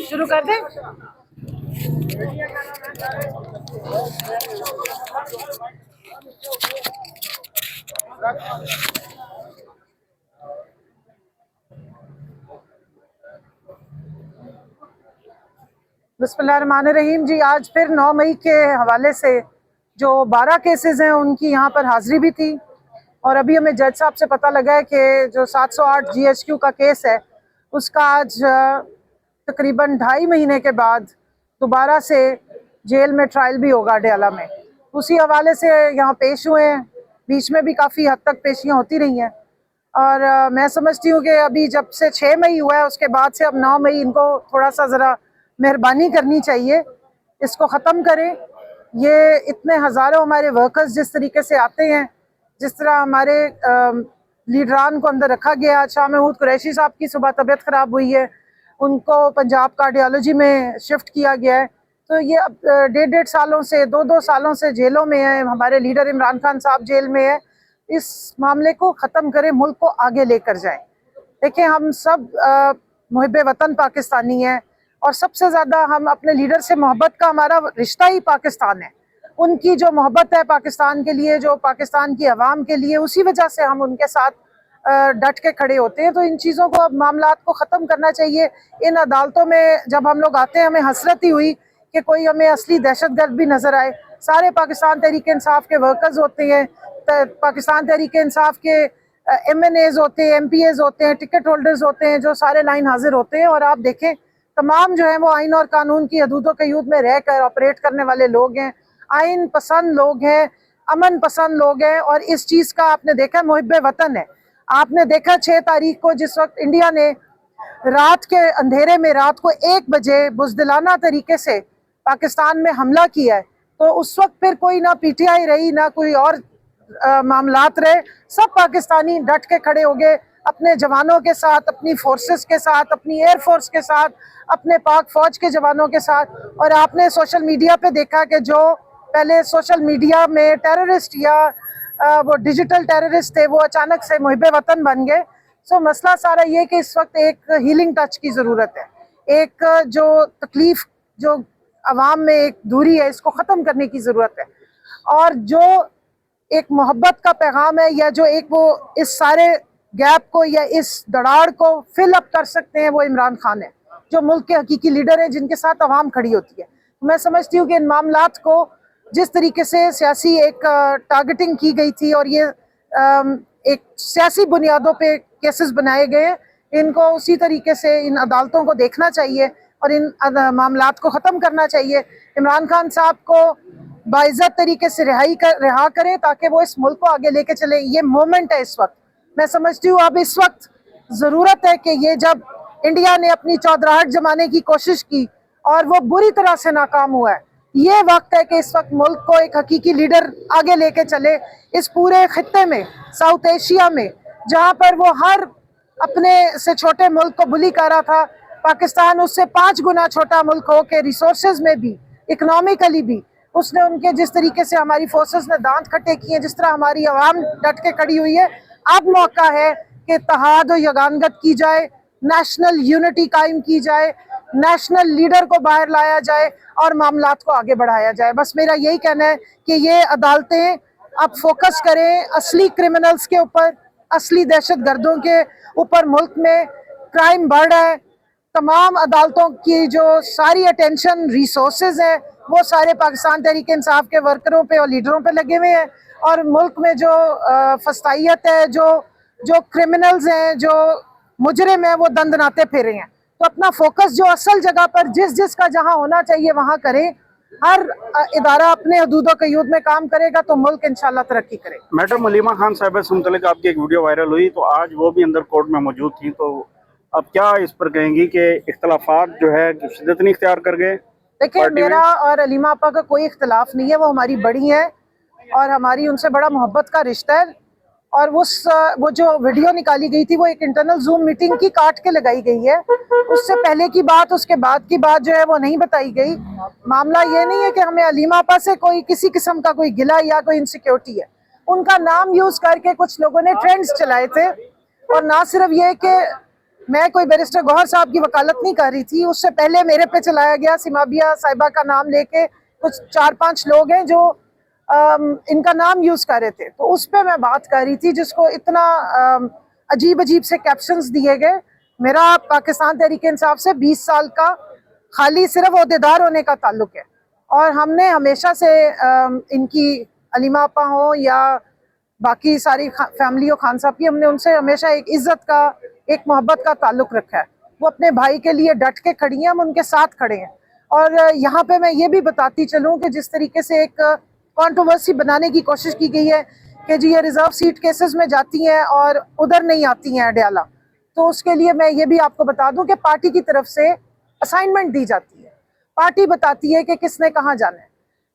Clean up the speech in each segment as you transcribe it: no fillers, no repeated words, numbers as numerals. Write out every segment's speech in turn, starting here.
शुरू कर दें। बिस्मिल्लाहिर्रहमानिर्रहीम जी, आज फिर 9 मई के हवाले से जो 12 केसेस हैं उनकी यहाँ पर हाजिरी भी थी और अभी हमें जज साहब से पता लगा है कि जो 708 GHQ का केस है उसका आज तकरीबन 2.5 महीने के बाद दोबारा से जेल में ट्रायल भी होगा अडयाला में। उसी हवाले से यहाँ पेश हुए हैं। बीच में भी काफ़ी हद तक पेशियाँ होती रही हैं और मैं समझती हूँ कि अभी जब से 6 मई हुआ है उसके बाद से अब 9 मई इनको थोड़ा सा ज़रा मेहरबानी करनी चाहिए, इसको ख़त्म करें। ये इतने हज़ारों हमारे वर्कर्स जिस तरीके से आते हैं, जिस तरह हमारे लीडरान को अंदर रखा गया। शाह महमूद कुरैशी साहब की सुबह तबीयत ख़राब हुई है, उनको पंजाब कार्डियोलॉजी में शिफ्ट किया गया है। तो ये अब 1.5 सालों से 2 सालों से जेलों में है। हमारे लीडर इमरान खान साहब जेल में है। इस मामले को ख़त्म करें, मुल्क को आगे लेकर जाएं। देखिए, हम सब मुहिब्बे वतन पाकिस्तानी हैं और सबसे ज़्यादा हम अपने लीडर से मोहब्बत का हमारा रिश्ता ही पाकिस्तान है। उनकी जो मोहब्बत है पाकिस्तान के लिए, जो पाकिस्तान की आवाम के लिए, उसी वजह से हम उनके साथ डट के खड़े होते हैं। तो इन चीज़ों को, अब मामलात को ख़त्म करना चाहिए। इन अदालतों में जब हम लोग आते हैं हमें हसरत ही हुई कि कोई हमें असली दहशतगर्द भी नज़र आए। सारे पाकिस्तान तहरीक इंसाफ के वर्कर्स होते हैं, पाकिस्तान तहरीक इंसाफ के MNAs होते हैं, MPAs होते हैं, टिकट होल्डर्स होते हैं, जो सारे लाइन हाजिर होते हैं। और आप देखें, तमाम जो है वो आइन और कानून की हदूदों कयूद में रहकर ऑपरेट करने वाले लोग हैं, आइन पसंद लोग हैं, अमन पसंद लोग हैं। और इस चीज़ का आपने देखा, मुहिब्बे वतन है। आपने देखा 6 तारीख को जिस वक्त इंडिया ने रात के अंधेरे में, रात को 1 बजे बुज़दिलाना तरीके से पाकिस्तान में हमला किया है, तो उस वक्त फिर कोई ना PTI रही ना कोई और मामलात रहे। सब पाकिस्तानी डट के खड़े हो गए अपने जवानों के साथ, अपनी फोर्सेस के साथ, अपनी एयरफोर्स के साथ, अपने पाक फौज के जवानों के साथ। और आपने सोशल मीडिया पे देखा कि जो पहले सोशल मीडिया में टेररिस्ट या वो डिजिटल टेररिस्ट थे, वो अचानक से मुहिब्बे वतन बन गए। सो मसला सारा ये कि इस वक्त एक हीलिंग टच की ज़रूरत है। एक जो तकलीफ, जो अवाम में एक दूरी है, इसको ख़त्म करने की ज़रूरत है। और जो एक मोहब्बत का पैगाम है, या जो एक वो इस सारे गैप को या इस दरार को फिल अप कर सकते हैं, वो इमरान खान है, जो मुल्क के हकीकी लीडर हैं, जिनके साथ अवाम खड़ी होती है। मैं समझती हूँ कि इन मामलात को जिस तरीके से सियासी एक टारगेटिंग की गई थी और ये एक सियासी बुनियादों पे केसेस बनाए गए, इनको उसी तरीके से इन अदालतों को देखना चाहिए और इन मामलात को ख़त्म करना चाहिए। इमरान खान साहब को बाइज़्ज़त तरीके से रिहा करें ताकि वो इस मुल्क को आगे लेके चले। ये मोमेंट है इस वक्त। मैं समझती हूँ अब इस वक्त ज़रूरत है कि ये, जब इंडिया ने अपनी चौधराहट जमाने की कोशिश की और वो बुरी तरह से नाकाम हुआ है, ये वक्त है कि इस वक्त मुल्क को एक हकीकी लीडर आगे लेके चले। इस पूरे खित्ते में, साउथ एशिया में, जहाँ पर वो हर अपने से छोटे मुल्क को बुली कर रहा था, पाकिस्तान उससे 5 गुना छोटा मुल्क हो के रिसोर्सेज में भी, इकनॉमिकली भी, उसने उनके जिस तरीके से हमारी फोर्सेस ने दांत खट्टे किए, जिस तरह हमारी आवाम डट के खड़ी हुई है, अब मौका है कि इत्तेहाद और यगानगत की जाए, नेशनल यूनिटी कायम की जाए, नेशनल लीडर को बाहर लाया जाए और मामलात को आगे बढ़ाया जाए। बस मेरा यही कहना है कि ये अदालतें अब फोकस करें असली क्रिमिनल्स के ऊपर, असली दहशतगर्दों के ऊपर। मुल्क में क्राइम बढ़ रहा है, तमाम अदालतों की जो सारी अटेंशन, रिसोर्सेज हैं, वो सारे पाकिस्तान तहरीक इंसाफ के वर्करों पे और लीडरों पे लगे हुए हैं। और मुल्क में जो फस्तायत है, जो क्रिमिनल्स हैं, जो मुजरिम हैं, वो दंदनाते फिरे हैं। तो अपना फोकस जो असल जगह पर, जिसका जहां होना चाहिए वहां करें। हर इदारा अपने हदूदों कयूद में काम करेगा तो मुल्क इंशाल्लाह तरक्की करेगा। मैडम हलीमा खान साहिबा से मुतल्लिक आपकी एक वीडियो वायरल हुई, तो आज वो भी अंदर कोर्ट में मौजूद थी, तो अब क्या इस पर कहेंगी कि इख्तलाफात जो है शिद्दत नहीं इख्तियार कर गए? देखिए, मेरा और हलीमा आपा का कोई इख्तलाफ नहीं है। वो हमारी बड़ी है और हमारी उनसे बड़ा मोहब्बत का रिश्ता है। और वो जो वीडियो निकाली गई थी, वो एक इंटरनल जूम मीटिंग की काट के लगाई गई है। उससे पहले की बात, उसके बाद की बात जो है वो नहीं बताई गई। मामला ये नहीं है कि हमें हलीमा आपा से कोई किसी किस्म का कोई गिला या कोई इनसिक्योरिटी है। उनका नाम यूज करके कुछ लोगों ने ट्रेंड्स चलाए थे। और ना सिर्फ ये कि मैं कोई बैरिस्टर गौहर साहब की वकालत नहीं कर रही थी, उससे पहले मेरे पे चलाया गया। सिमाबिया साहिबा का नाम लेके कुछ 4-5 लोग हैं जो इनका नाम यूज कर रहे थे, तो उस पर मैं बात कर रही थी, जिसको इतना अजीब अजीब से कैप्शंस दिए गए। मेरा पाकिस्तान तहरीक इंसाफ से 20 साल का खाली सिर्फ ओहदेदार होने का ताल्लुक है, और हमने हमेशा से इनकी अलीमा आपा हो या बाकी सारी फैमिली और खान साहब की, हमने उनसे हमेशा एक इज्जत का, एक मोहब्बत का ताल्लुक रखा है। वो अपने भाई के लिए डट के खड़ी हैं, हम उनके साथ खड़े हैं। और यहाँ पे मैं ये भी बताती चलूँ कि जिस तरीके से एक कंट्रोवर्सी बनाने की कोशिश की गई है कि जी ये रिजर्व सीट केसेस में जाती हैं और उधर नहीं आती हैं अडयाला, तो उसके लिए मैं ये भी आपको बता दूं कि पार्टी की तरफ से असाइनमेंट दी जाती है, पार्टी बताती है कि किसने कहाँ जाना है।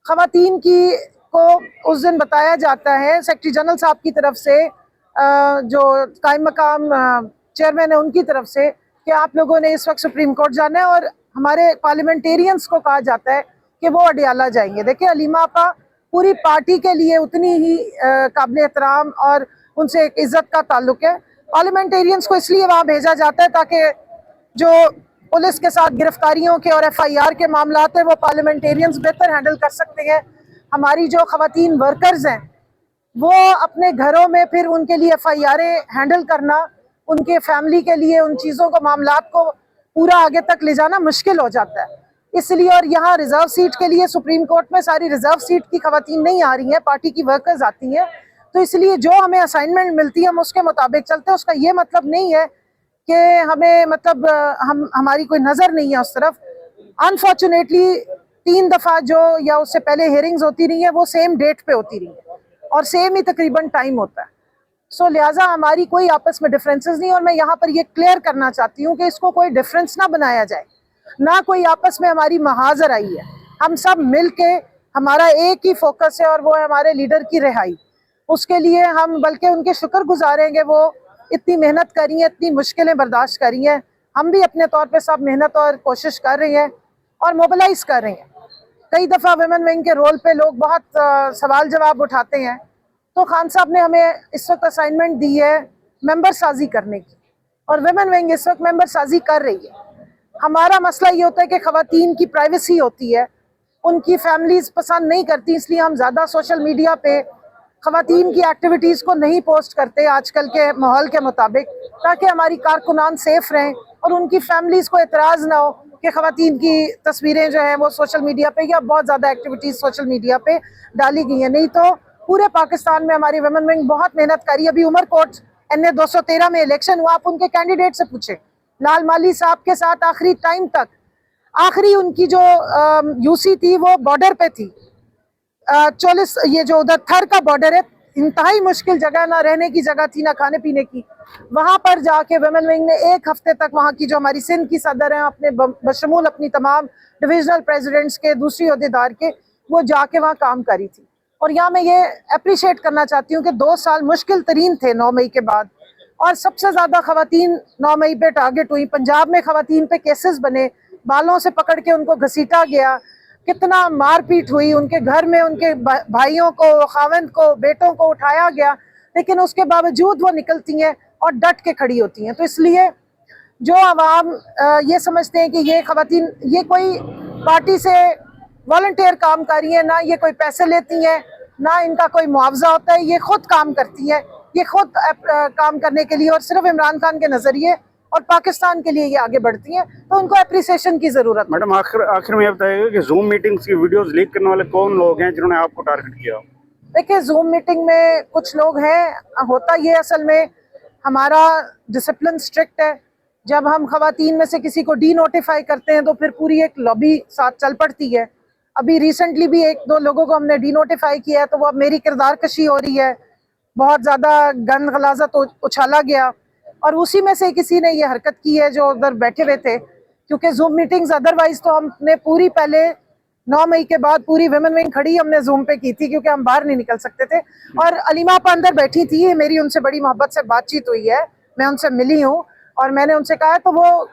खवातीन की को उस दिन बताया जाता है सेक्रेटरी जनरल साहब की तरफ से, जो कायम मकाम चेयरमैन है उनकी तरफ से, कि आप लोगों ने इस वक्त सुप्रीम कोर्ट जाना है, और हमारे पार्लियामेंटेरियंस को कहा जाता है कि वो अडयाला जाएंगे। देखिए अलीमा आपा पूरी पार्टी के लिए उतनी ही काबिल एहतराम और उनसे एक इज्जत का ताल्लुक है। पार्लियामेंटेरियंस को इसलिए वहाँ भेजा जाता है ताकि जो पुलिस के साथ गिरफ्तारियों के और FIR के मामला है वो पार्लियामेंटेरियंस बेहतर हैंडल कर सकते हैं। हमारी जो खवातीन वर्कर्स हैं वो अपने घरों में फिर उनके लिए FIR हैंडल करना, उनके फैमिली के लिए उन चीज़ों को, मामलात को पूरा आगे तक ले जाना मुश्किल हो जाता है। इसलिए, और यहाँ रिजर्व सीट के लिए सुप्रीम कोर्ट में सारी रिजर्व सीट की खवातीन नहीं आ रही हैं, पार्टी की वर्कर्स आती हैं, तो इसलिए जो हमें असाइनमेंट मिलती है हम उसके मुताबिक चलते हैं। उसका ये मतलब नहीं है कि हमें मतलब हमारी कोई नज़र नहीं है उस तरफ। अनफॉर्चुनेटली 3 दफ़ा जो या उससे पहले हेयरिंग्स होती रही हैं वो सेम डेट पे होती रही हैं और सेम ही तकरीबन टाइम होता है। सो लिहाजा हमारी कोई आपस में डिफरेंसेस नहीं, और मैं यहाँ पर ये क्लियर करना चाहती हूँ कि इसको कोई डिफरेंस ना बनाया जाए, ना कोई आपस में हमारी महाजर आई है। हम सब मिल के, हमारा एक ही फोकस है और वो है हमारे लीडर की रिहाई। उसके लिए हम बल्कि उनके शुक्रगुजार हैं कि वो इतनी मेहनत करी है, इतनी मुश्किलें बर्दाश्त करी हैं। हम भी अपने तौर पे सब मेहनत और कोशिश कर रहे हैं और मोबिलाइज कर रहे हैं। कई दफ़ा वुमेन विंग के रोल पे लोग बहुत सवाल जवाब उठाते हैं, तो खान साहब ने हमें इस वक्त असाइनमेंट दी है मेंबर साजी करने की, और वुमेन विंग इस वक्त मेंबर साजी कर रही है। हमारा मसला ये होता है कि खवातीन की प्राइवेसी होती है, उनकी फैमिलीज पसंद नहीं करती, इसलिए हम ज़्यादा सोशल मीडिया पे खवातीन की एक्टिविटीज़ को नहीं पोस्ट करते आजकल के माहौल के मुताबिक, ताकि हमारी कारकुनान सेफ रहें और उनकी फैमिलीज़ को एतराज़ ना हो कि खवातीन की तस्वीरें जो हैं वो सोशल मीडिया पे या बहुत ज़्यादा एक्टिविटीज़ सोशल मीडिया पे डाली गई हैं। नहीं तो पूरे पाकिस्तान में हमारी वुमेन विंग बहुत मेहनत करी। अभी उमरकोट NA 213 में इलेक्शन हुआ, आप उनके कैंडिडेट से पूछे, लाल माली साहब के साथ आखिरी टाइम तक, आखिरी उनकी जो UC थी वो बॉर्डर पे थी, 44 ये जो उधर थर का बॉर्डर है, इंतहाई मुश्किल जगह, ना रहने की जगह थी ना खाने पीने की। वहाँ पर जाके वुमेन विंग ने 1 हफ्ते तक वहाँ की जो हमारी सिंध की सदर हैं, अपने बशमूल अपनी तमाम डिविजनल प्रेसिडेंट्स के, दूसरी ओहदेदार के, वो जाके वहाँ काम करी थी। और यहाँ मैं ये अप्रिशिएट करना चाहती हूँ कि 2 साल मुश्किल तरीन थे 9 मई के बाद, और सबसे ज़्यादा खवातीन 9 मई पे टारगेट हुई। पंजाब में खवातीन पे केसेस बने, बालों से पकड़ के उनको घसीटा गया, कितना मारपीट हुई, उनके घर में उनके भाइयों को, खावंद को, बेटों को उठाया गया, लेकिन उसके बावजूद वो निकलती हैं और डट के खड़ी होती हैं। तो इसलिए जो आवाम ये समझते हैं कि ये खवातीन ये कोई पार्टी से वॉलंटियर काम कर रही हैं, ना ये कोई पैसे लेती हैं, ना इनका कोई मुआवजा होता है, ये खुद काम करती हैं, ये खुद काम करने के लिए और सिर्फ इमरान खान के नज़रिए और पाकिस्तान के लिए ये आगे बढ़ती हैं, तो उनको अप्रिसिएशन की जरूरत है। मैडम आखिर में ये बताइएगा कि जूम मीटिंग्स की वीडियोस लीक करने वाले कौन लोग हैं जिन्होंने आपको टारगेट किया? देखिए जूम मीटिंग में कुछ लोग हैं, होता ये असल में हमारा डिसिप्लिन स्ट्रिक्ट है। जब हम खवातीन में से किसी को डी नोटिफाई करते हैं तो फिर पूरी एक लॉबी साथ चल पड़ती है। अभी रिसेंटली भी 1-2 लोगों को हमने डी नोटिफाई किया है, तो वो अब मेरी किरदार कशी हो रही है, बहुत ज़्यादा गंद गलाजत उछाला गया, और उसी में से किसी ने ये हरकत की है जो उधर बैठे हुए थे। क्योंकि जूम मीटिंग्स अदरवाइज तो हमने पूरी पहले 9 मई के बाद पूरी वुमेन विंग खड़ी हमने जूम पे की थी, क्योंकि हम बाहर नहीं निकल सकते थे। और अलीमा आपा अंदर बैठी थी, मेरी उनसे बड़ी मोहब्बत से बातचीत हुई है, मैं उनसे मिली हूँ और मैंने उनसे कहा, तो वो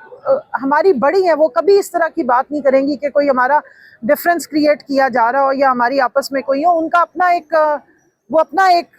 हमारी बड़ी है, वो कभी इस तरह की बात नहीं करेंगी कि कोई हमारा डिफरेंस क्रिएट किया जा रहा हो या हमारी आपस में कोई हो। उनका अपना एक वो अपना एक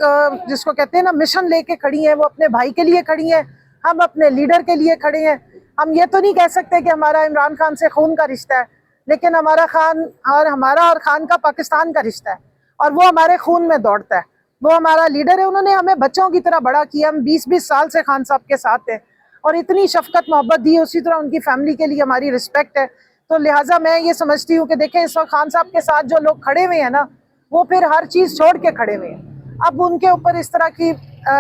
जिसको कहते हैं ना मिशन लेके खड़ी है, वो अपने भाई के लिए खड़ी है, हम अपने लीडर के लिए खड़े हैं। हम ये तो नहीं कह सकते कि हमारा इमरान खान से खून का रिश्ता है, लेकिन हमारा खान का पाकिस्तान का रिश्ता है और वो हमारे खून में दौड़ता है। वो हमारा लीडर है, उन्होंने हमें बच्चों की तरह बड़ा किया। हम 20-20 साल से खान साहब के साथ हैं और इतनी शफकत मोहब्बत दी, उसी तरह उनकी फैमिली के लिए हमारी रिस्पेक्ट है। तो लिहाजा मैं ये समझती हूँ कि देखें, इस वक्त खान साहब के साथ जो लोग खड़े हुए हैं ना, वो फिर हर चीज़ छोड़ के खड़े हुए हैं। अब उनके ऊपर इस तरह की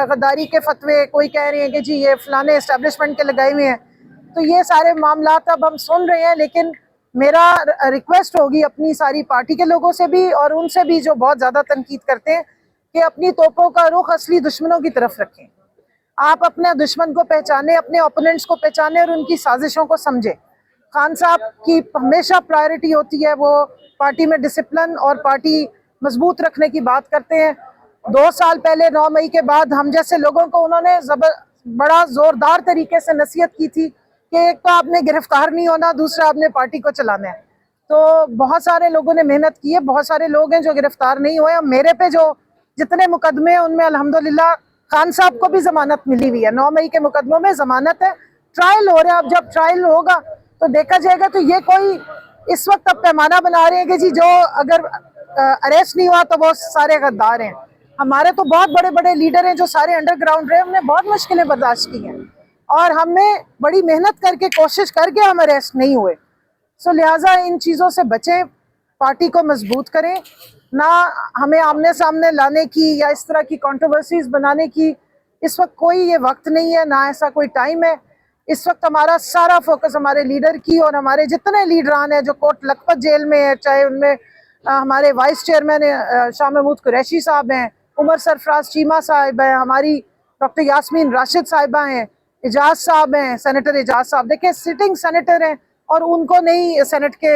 गद्दारी के फतवे, कोई कह रहे हैं कि जी ये फलाने एस्टेब्लिशमेंट के लगाए हुए हैं, तो ये सारे मामला अब हम सुन रहे हैं। लेकिन मेरा रिक्वेस्ट होगी अपनी सारी पार्टी के लोगों से भी और उनसे भी जो बहुत ज़्यादा तनकीद करते हैं कि अपनी तोपों का रुख असली दुश्मनों की तरफ रखें। आप अपने दुश्मन को पहचाने, अपने ओपोनेंट्स को पहचाने और उनकी साजिशों को समझें। खान साहब की हमेशा प्रायोरिटी होती है, वो पार्टी में डिसिप्लिन और पार्टी मजबूत रखने की बात करते हैं। 2 साल पहले 9 मई के बाद हम जैसे लोगों को उन्होंने बड़ा जोरदार तरीके से नसीहत की थी कि एक तो आपने गिरफ्तार नहीं होना, दूसरा आपने पार्टी को चलाना है। तो बहुत सारे लोगों ने मेहनत की है, बहुत सारे लोग हैं जो गिरफ्तार नहीं हुए। मेरे पे जो जितने मुकदमे हैं उनमें अल्हम्दुलिल्लाह खान साहब को भी जमानत मिली हुई है। 9 मई के मुकदमों में जमानत है, ट्रायल हो रहा है। अब जब ट्रायल होगा तो देखा जाएगा। तो ये कोई इस वक्त अब पैमाना बना रहे हैं कि जी जो अगर अरेस्ट नहीं हुआ तो वो सारे गद्दार हैं। हमारे तो बहुत बड़े बड़े लीडर हैं जो सारे अंडरग्राउंड रहे, हमने बहुत मुश्किलें बर्दाश्त की हैं और हमें बड़ी मेहनत करके कोशिश करके हम अरेस्ट नहीं हुए। सो लिहाजा इन चीज़ों से बचें, पार्टी को मजबूत करें। ना हमें आमने सामने लाने की या इस तरह की कंट्रोवर्सीज बनाने की इस वक्त कोई ये वक्त नहीं है, ना ऐसा कोई टाइम है। इस वक्त हमारा सारा फोकस हमारे लीडर की और हमारे जितने लीडरान हैं जो कोट लखपत जेल में है, चाहे उनमें हमारे वाइस चेयरमैन शाह महमूद कुरैशी साहब हैं, उमर सरफराज चीमा साहब हैं, हमारी डॉक्टर यास्मीन राशिद साहिबा हैं, एजाज साहब हैं, सेनेटर एजाज साहब। देखिए सिटिंग सेनेटर हैं और उनको नहीं सेनेट के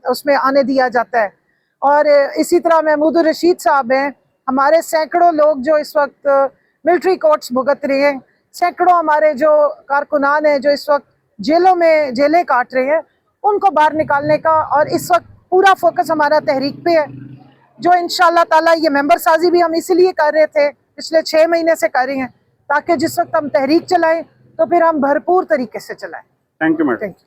उसमें आने दिया जाता है। और इसी तरह महमूद रशीद साहब हैं। हमारे सैकड़ों लोग जो इस वक्त मिलिट्री कोर्ट्स भुगत रहे हैं, सैकड़ों हमारे जो कारकुनान हैं जो इस वक्त जेलों में जेलें काट रहे हैं, उनको बाहर निकालने का और इस वक्त पूरा फोकस हमारा तहरीक पे है, जो इंशाअल्लाह ताला ये मेंबर साजी भी हम इसीलिए कर रहे थे, पिछले 6 महीने से कर रहे हैं, ताकि जिस वक्त हम तहरीक चलाएं तो फिर हम भरपूर तरीके से चलाएं। Thank you madam. Thank you.